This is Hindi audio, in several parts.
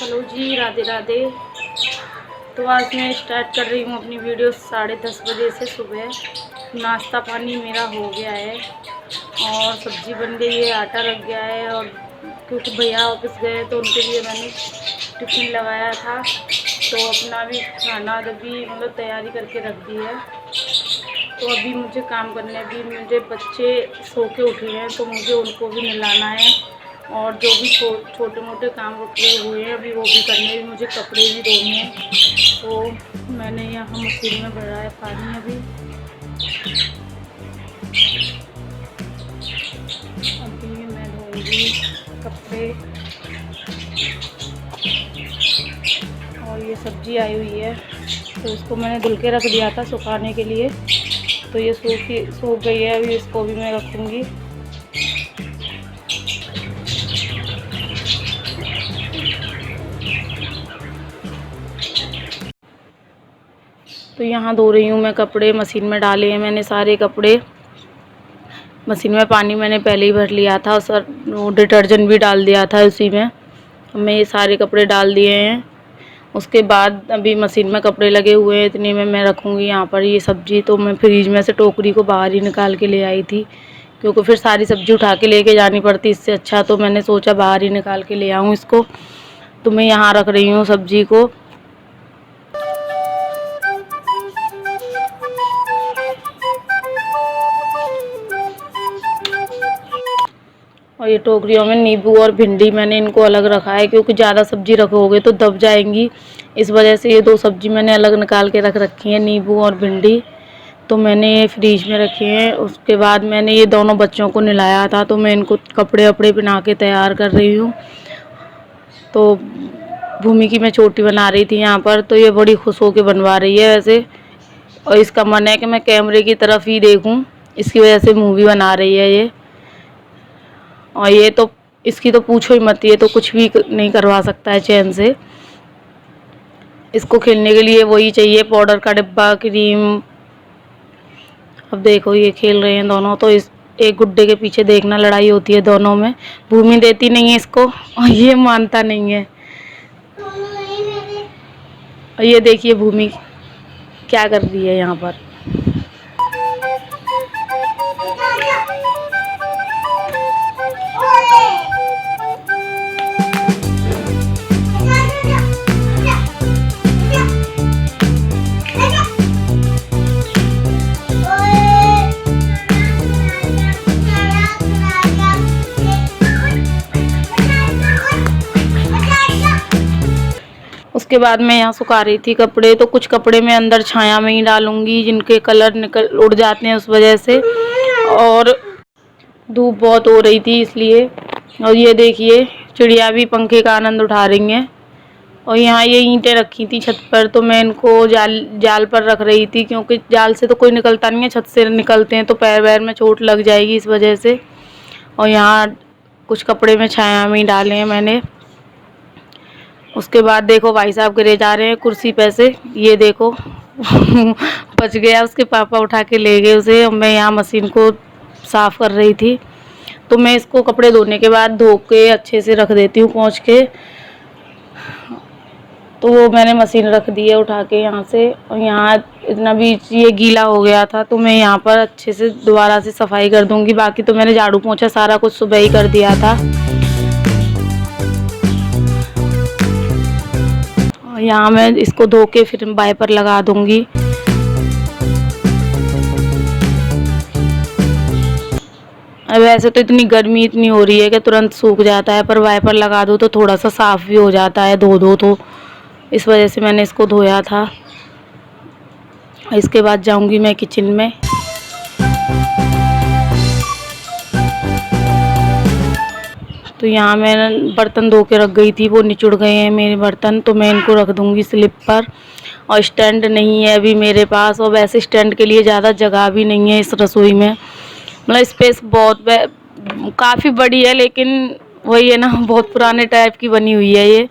हेलो जी, राधे राधे। तो आज मैं स्टार्ट कर रही हूँ अपनी वीडियो 10:30 बजे से सुबह। नाश्ता पानी मेरा हो गया है और सब्ज़ी बन गई है, आटा लग गया है। और क्योंकि भैया ऑफिस गए तो उनके लिए मैंने टिफ़िन लगाया था, तो अपना भी खाना अभी मतलब तैयारी करके रख दी है। तो अभी मुझे काम करने, अभी मुझे बच्चे सो के उठे हैं तो मुझे उनको भी नहलाना है और जो भी छोटे मोटे काम रुके हुए हैं अभी वो भी करने हैं। मुझे कपड़े भी धोने हैं, तो मैंने यहाँ मशीन में भरा है पानी। अभी मैं धोऊंगी कपड़े। और ये सब्ज़ी आई हुई है तो इसको मैंने धुल के रख दिया था सुखाने के लिए, तो ये सूख गई है। अभी इसको भी मैं रखूँगी। तो यहाँ धो रही हूँ मैं कपड़े। मशीन में डाले हैं मैंने सारे कपड़े। मशीन में पानी मैंने पहले ही भर लिया था और वो डिटर्जेंट भी डाल दिया था उसी में। मैं ये सारे कपड़े डाल दिए हैं। उसके बाद अभी मशीन में कपड़े लगे हुए हैं, इतने में मैं रखूँगी यहाँ पर ये सब्ज़ी। तो मैं फ्रिज में से टोकरी को बाहर ही निकाल के ले आई थी, क्योंकि फिर सारी सब्ज़ी उठा के लेके जानी पड़ती। इससे अच्छा तो मैंने सोचा बाहर ही निकाल के ले आऊँ इसको। तो मैं यहाँ रख रही हूँ सब्ज़ी को। और ये टोकरियों में नींबू और भिंडी मैंने इनको अलग रखा है, क्योंकि ज़्यादा सब्ज़ी रखोगे तो दब जाएंगी। इस वजह से ये दो सब्ज़ी मैंने अलग निकाल के रख रखी है, नींबू और भिंडी। तो मैंने ये फ्रीज में रखे हैं। उसके बाद मैंने ये दोनों बच्चों को नहलाया था, तो मैं इनको कपड़े वपड़े पहना के तैयार कर रही हूँ। तो भूमि की मैं चोटी बना रही थी यहाँ पर, तो ये बड़ी खुश होकर बनवा रही है वैसे। और इसका मन है कि मैं कैमरे की तरफ ही देखूँ, इसकी वजह से मूवी बना रही है ये। और ये तो इसकी तो पूछो ही मत, ये तो कुछ भी नहीं करवा सकता है चैन से। इसको खेलने के लिए वही चाहिए, पाउडर का डिब्बा, क्रीम। अब देखो ये खेल रहे हैं दोनों। तो इस एक गुड्डे के पीछे देखना लड़ाई होती है दोनों में। भूमि देती नहीं है इसको और ये मानता नहीं है। और ये देखिए भूमि क्या कर रही है यहाँ पर। उसके बाद मैं यहाँ सुखा रही थी कपड़े। तो कुछ कपड़े मैं अंदर छाया में ही डालूंगी, जिनके कलर उड़ जाते हैं उस वजह से, और धूप बहुत हो रही थी इसलिए। और ये देखिए चिड़िया भी पंखे का आनंद उठा रही हैं। और यहाँ ये ईंटें रखी थी छत पर, तो मैं इनको जाल पर रख रही थी, क्योंकि जाल से तो कोई निकलता नहीं है, छत से निकलते हैं तो पैर वैर में चोट लग जाएगी इस वजह से। और यहाँ कुछ कपड़े में छाया में ही डाले हैं मैंने। उसके बाद देखो भाई साहब गिरे जा रहे हैं कुर्सी पे से, ये देखो बच गया, उसके पापा उठा के ले गए उसे। मैं यहाँ मशीन को साफ़ कर रही थी। तो मैं इसको कपड़े धोने के बाद धो के अच्छे से रख देती हूँ पोंछ के। तो वो मैंने मशीन रख दी है उठा के यहाँ से। और यहाँ इतना भी ये गीला हो गया था, तो मैं यहाँ पर अच्छे से दोबारा से सफाई कर दूँगी। बाकी तो मैंने झाड़ू पोंछा सारा कुछ सुबह ही कर दिया था। यहाँ मैं इसको धो के फिर वाइपर लगा दूंगी। वैसे तो इतनी गर्मी इतनी हो रही है कि तुरंत सूख जाता है, पर वाइपर लगा दो तो थोड़ा सा साफ़ भी हो जाता है धो दो तो। इस वजह से मैंने इसको धोया था। इसके बाद जाऊंगी मैं किचन में। तो यहाँ मैं बर्तन धो के रख गई थी, वो निचुड़ गए हैं मेरे बर्तन, तो मैं इनको रख दूँगी स्लिप पर। और स्टैंड नहीं है अभी मेरे पास, और वैसे स्टैंड के लिए ज़्यादा जगह भी नहीं है इस रसोई में। मतलब स्पेस बहुत काफ़ी बड़ी है, लेकिन वही है ना, बहुत पुराने टाइप की बनी हुई है ये।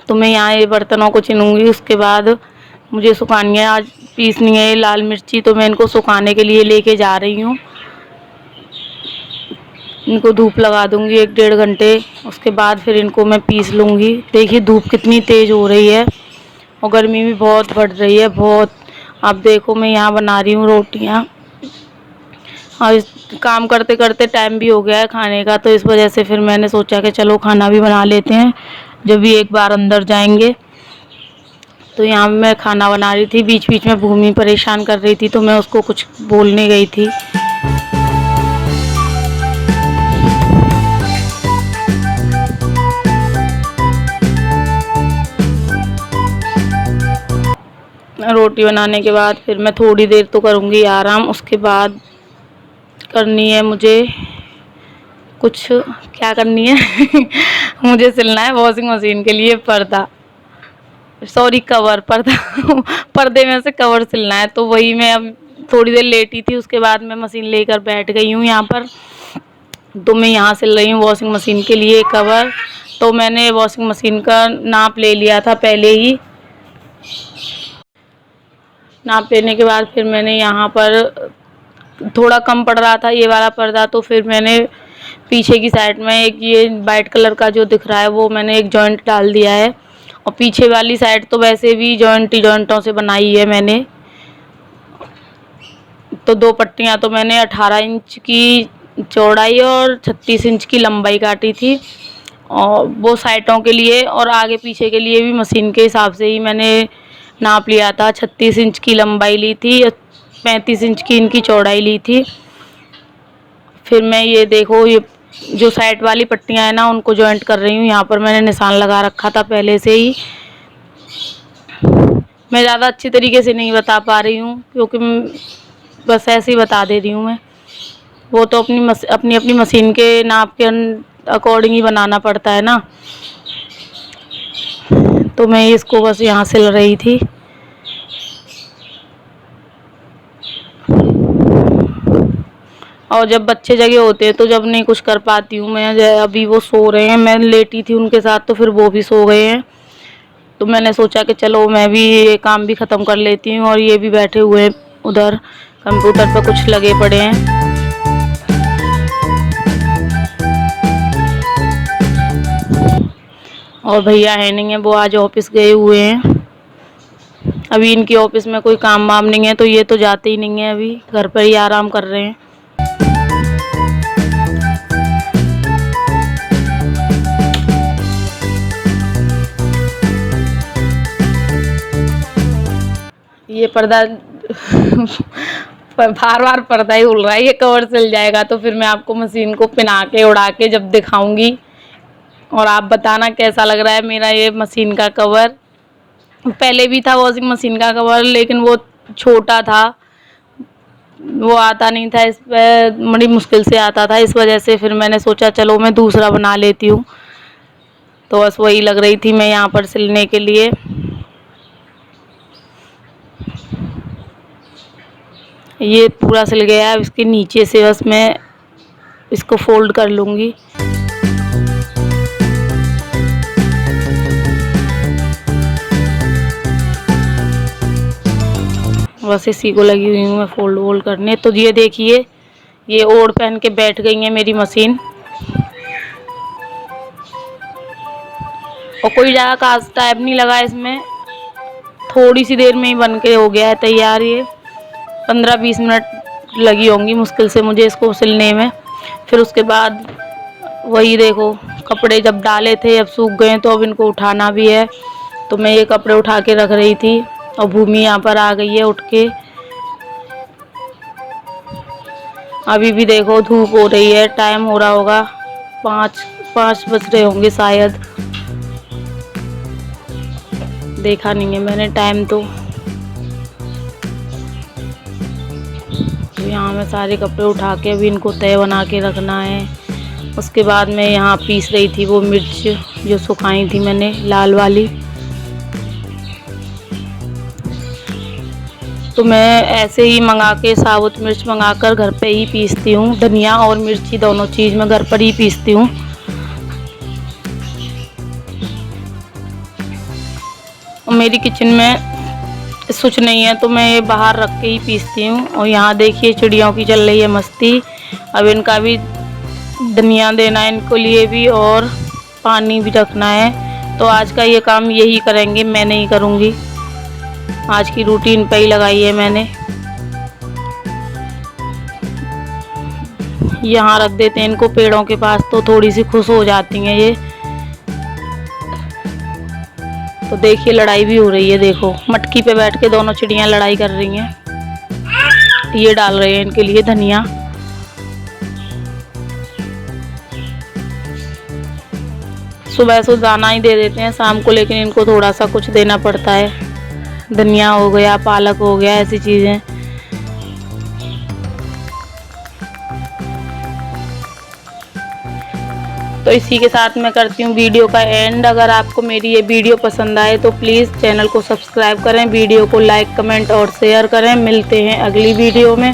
तो मैं यहाँ ये बर्तनों को छिनूँगी। उसके बाद मुझे सुखानी है, आज पीसनी है लाल मिर्ची, तो मैं इनको सुखाने के लिए लेके जा रही हूँ। इनको धूप लगा दूंगी 1-1.5 घंटे। उसके बाद फिर इनको मैं पीस लूँगी। देखिए धूप कितनी तेज़ हो रही है और गर्मी भी बहुत बढ़ रही है, बहुत। अब देखो मैं यहाँ बना रही हूँ रोटियाँ और इस काम करते करते टाइम भी हो गया है खाने का, तो इस वजह से फिर मैंने सोचा कि चलो खाना भी बना लेते हैं जब भी एक बार अंदर जाएंगे। तो यहाँ मैं खाना बना रही थी, बीच बीच में भूमि परेशान कर रही थी तो मैं उसको कुछ बोलने गई थी। रोटी बनाने के बाद फिर मैं थोड़ी देर तो करूँगी आराम। उसके बाद करनी है मुझे कुछ, क्या करनी है मुझे सिलना है वॉशिंग मशीन के लिए पर्दा, सॉरी कवर, पर्दा पर्दे में से कवर सिलना है। तो वही मैं अब थोड़ी देर लेटी थी, उसके बाद मैं मशीन लेकर बैठ गई हूँ यहाँ पर। तो मैं यहाँ सिल रही हूँ वॉशिंग मशीन के लिए कवर। तो मैंने वॉशिंग मशीन का नाप ले लिया था पहले ही। नाप लेने के बाद फिर मैंने यहाँ पर थोड़ा कम पड़ रहा था ये वाला पर्दा, तो फिर मैंने पीछे की साइड में एक ये वाइट कलर का जो दिख रहा है वो मैंने एक जॉइंट डाल दिया है। और पीछे वाली साइड तो वैसे भी जॉइंटों से बनाई है मैंने। तो 2 पट्टियाँ तो मैंने 18 इंच की चौड़ाई और 36 इंच की लंबाई काटी थी, और वो साइडों के लिए और आगे पीछे के लिए भी मशीन के हिसाब से ही मैंने नाप लिया था। 36 इंच की लंबाई ली थी, 35 इंच की इनकी चौड़ाई ली थी। फिर मैं ये देखो ये जो साइड वाली पट्टियाँ हैं ना उनको जॉइंट कर रही हूँ। यहाँ पर मैंने निशान लगा रखा था पहले से ही। मैं ज़्यादा अच्छी तरीके से नहीं बता पा रही हूँ क्योंकि बस ऐसे ही बता दे रही हूँ मैं। वो तो अपनी अपनी मशीन के नाप के अकॉर्डिंग ही बनाना पड़ता है ना। तो मैं इसको बस यहाँ सिल रही थी। और जब बच्चे जगह होते हैं तो जब नहीं कुछ कर पाती हूँ मैं। अभी वो सो रहे हैं, मैं लेटी थी उनके साथ तो फिर वो भी सो गए हैं। तो मैंने सोचा कि चलो मैं भी ये काम भी ख़त्म कर लेती हूँ। और ये भी बैठे हुए हैं उधर कंप्यूटर पर कुछ लगे पड़े हैं। और भैया है नहीं है, वो आज ऑफिस गए हुए हैं। अभी इनकी ऑफिस में कोई काम वाम नहीं है तो ये तो जाते ही नहीं है, अभी घर पर ही आराम कर रहे हैं। ये पर्दा बार बार पर्दा ही उड़ रहा है। ये कवर सिल जाएगा तो फिर मैं आपको मशीन को पिना के उड़ा के जब दिखाऊंगी, और आप बताना कैसा लग रहा है मेरा ये मशीन का कवर। पहले भी था वॉशिंग मशीन का कवर, लेकिन वो छोटा था, वो आता नहीं था, इस पर बड़ी मुश्किल से आता था। इस वजह से फिर मैंने सोचा चलो मैं दूसरा बना लेती हूँ। तो बस वही लग रही थी मैं यहाँ पर सिलने के लिए। ये पूरा सिल गया है। इसके नीचे से बस मैं इसको फोल्ड कर लूँगी। बस इसी को लगी हुई हूँ मैं फोल्ड करने। तो ये देखिए ये ओढ़ पहन के बैठ गई है मेरी मशीन। और कोई ज़्यादा खास टाइम नहीं लगा इसमें, थोड़ी सी देर में ही बन के हो गया है तैयार। ये 15-20 मिनट लगी होंगी मुश्किल से मुझे इसको सिलने में। फिर उसके बाद वही देखो कपड़े जब डाले थे अब सूख गए तो अब इनको उठाना भी है। तो मैं ये कपड़े उठा के रख रही थी और भूमि यहाँ पर आ गई है उठ के। अभी भी देखो धूप हो रही है, टाइम हो रहा होगा 5 बज रहे होंगे शायद, देखा नहीं है मैंने टाइम। तो यहाँ मैं सारे कपड़े उठा के अभी इनको तय बना के रखना है। उसके बाद मैं यहाँ पीस रही थी वो मिर्च जो सुखाई थी मैंने, लाल वाली। तो मैं ऐसे ही मंगा के साबुत मिर्च मंगाकर घर पे ही पीसती हूँ। धनिया और मिर्ची दोनों चीज़ मैं घर पर ही पीसती हूँ। मेरी किचन में स्विच नहीं है तो मैं ये बाहर रख के ही पीसती हूँ। और यहाँ देखिए चिड़ियों की चल रही है मस्ती। अब इनका भी धनिया देना है इनको लिए भी और पानी भी रखना है। तो आज का ये काम यही करेंगे, मैं नहीं करूँगी। आज की रूटीन पे ही लगाई है मैंने। यहाँ रख देते हैं इनको पेड़ों के पास, तो थोड़ी सी खुश हो जाती हैं ये। तो देखिए लड़ाई भी हो रही है, देखो मटकी पे बैठ के दोनों चिड़ियाँ लड़ाई कर रही हैं। ये डाल रहे हैं इनके लिए धनिया। सुबह से दाना ही दे देते हैं शाम को, लेकिन इनको थोड़ा सा कुछ देना पड़ता है। धनिया हो गया, पालक हो गया, ऐसी चीज़ें। तो इसी के साथ मैं करती हूँ वीडियो का एंड। अगर आपको मेरी ये वीडियो पसंद आए तो प्लीज़ चैनल को सब्सक्राइब करें, वीडियो को लाइक, कमेंट और शेयर करें। मिलते हैं अगली वीडियो में।